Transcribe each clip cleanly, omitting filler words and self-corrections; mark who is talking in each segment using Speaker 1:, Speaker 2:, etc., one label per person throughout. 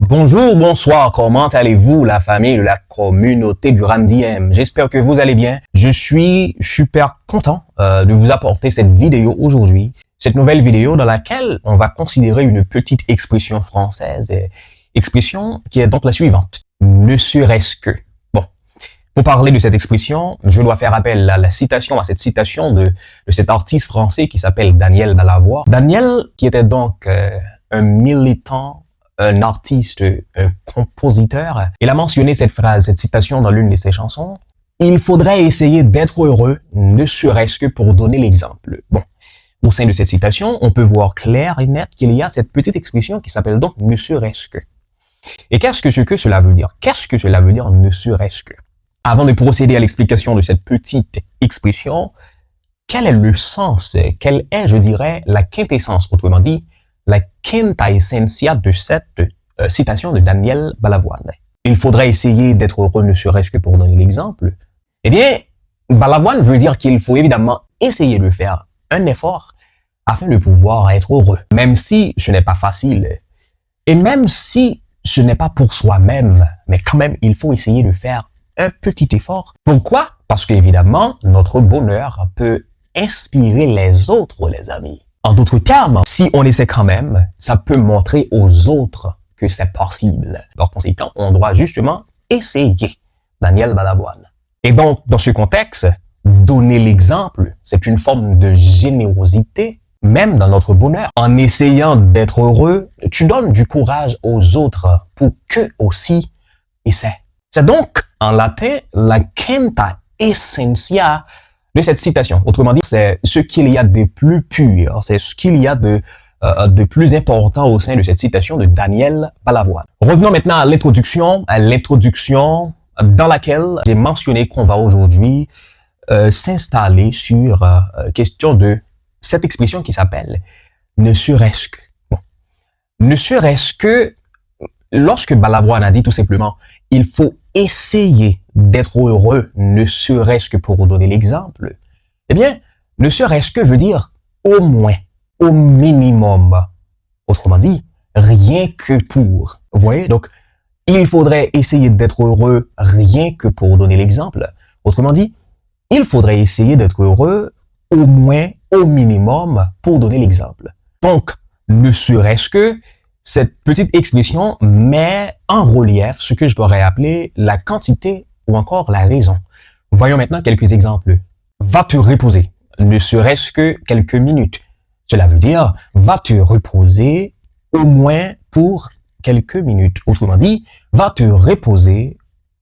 Speaker 1: Bonjour, bonsoir, comment allez-vous la famille de la communauté du RamDM? J'espère que vous allez bien. Je suis super content de vous apporter cette vidéo aujourd'hui. Cette nouvelle vidéo dans laquelle on va considérer une petite expression française, expression qui est donc la suivante. Ne serait-ce que. Bon, pour parler de cette expression, je dois faire appel à cette citation de cet artiste français qui s'appelle Daniel Balavoine. Daniel, qui était donc un militant, un artiste, un compositeur. Il a mentionné cette phrase, cette citation dans l'une de ses chansons. Il faudrait essayer d'être heureux, ne serait-ce que pour donner l'exemple. Bon, au sein de cette citation, on peut voir clair et net qu'il y a cette petite expression qui s'appelle donc ne serait-ce que. Et qu'est-ce que cela veut dire? Qu'est-ce que cela veut dire ne serait-ce que? Avant de procéder à l'explication de cette petite expression, quel est le sens, quelle est, je dirais, la quintessence, autrement dit, la quinta essentia de cette citation de Daniel Balavoine. Il faudrait essayer d'être heureux ne serait-ce que pour donner l'exemple. Eh bien, Balavoine veut dire qu'il faut évidemment essayer de faire un effort afin de pouvoir être heureux, même si ce n'est pas facile. Et même si ce n'est pas pour soi-même, mais quand même, il faut essayer de faire un petit effort. Pourquoi? Parce qu'évidemment, notre bonheur peut inspirer les autres, les amis. En d'autres termes, si on essaie quand même, ça peut montrer aux autres que c'est possible. Par conséquent, on doit justement essayer. Daniel Balavoine. Et donc, dans ce contexte, donner l'exemple, c'est une forme de générosité, même dans notre bonheur. En essayant d'être heureux, tu donnes du courage aux autres pour qu'eux aussi essaient. C'est donc, en latin, la quinta essentia de cette citation. Autrement dit, c'est ce qu'il y a de plus pur, c'est ce qu'il y a de plus important au sein de cette citation de Daniel Balavoine. Revenons maintenant à l'introduction dans laquelle j'ai mentionné qu'on va aujourd'hui s'installer sur question de cette expression qui s'appelle ne serait-ce que. Bon. Ne serait-ce que, lorsque Balavoine a dit tout simplement, il faut essayer d'être heureux, ne serait-ce que pour donner l'exemple, eh bien, ne serait-ce que veut dire au moins, au minimum. Autrement dit, rien que pour. Vous voyez? Donc, il faudrait essayer d'être heureux rien que pour donner l'exemple. Autrement dit, il faudrait essayer d'être heureux au moins, au minimum pour donner l'exemple. Donc, ne serait-ce que cette petite expression met en relief ce que je pourrais appeler la quantité ou encore la raison. Voyons maintenant quelques exemples. Va te reposer, ne serait-ce que quelques minutes. Cela veut dire, va te reposer au moins pour quelques minutes. Autrement dit, va te reposer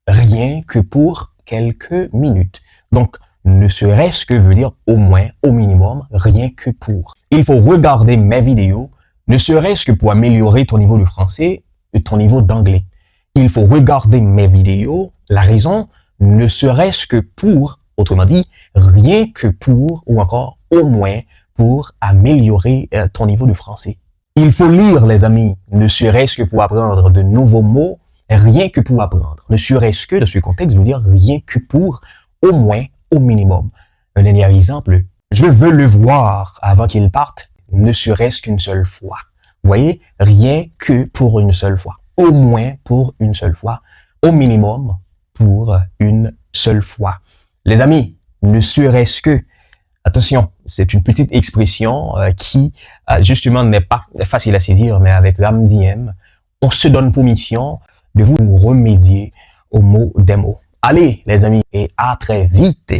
Speaker 1: rien que pour quelques minutes. Donc, ne serait-ce que veut dire au moins, au minimum, rien que pour. Il faut regarder mes vidéos, ne serait-ce que pour améliorer ton niveau de français et ton niveau d'anglais. Il faut regarder mes vidéos, la raison, ne serait-ce que pour, autrement dit, rien que pour, ou encore au moins pour améliorer ton niveau de français. Il faut lire, les amis, ne serait-ce que pour apprendre de nouveaux mots, rien que pour apprendre. Ne serait-ce que, dans ce contexte, veut dire rien que pour, au moins, au minimum. Un dernier exemple, je veux le voir avant qu'il parte, ne serait-ce qu'une seule fois. Vous voyez, rien que pour une seule fois. Au moins pour une seule fois. Au minimum pour une seule fois. Les amis, ne serait-ce que, attention, c'est une petite expression qui, justement, n'est pas facile à saisir, mais avec RamDM, on se donne pour mission de vous remédier aux mots des mots. Allez, les amis, et à très vite.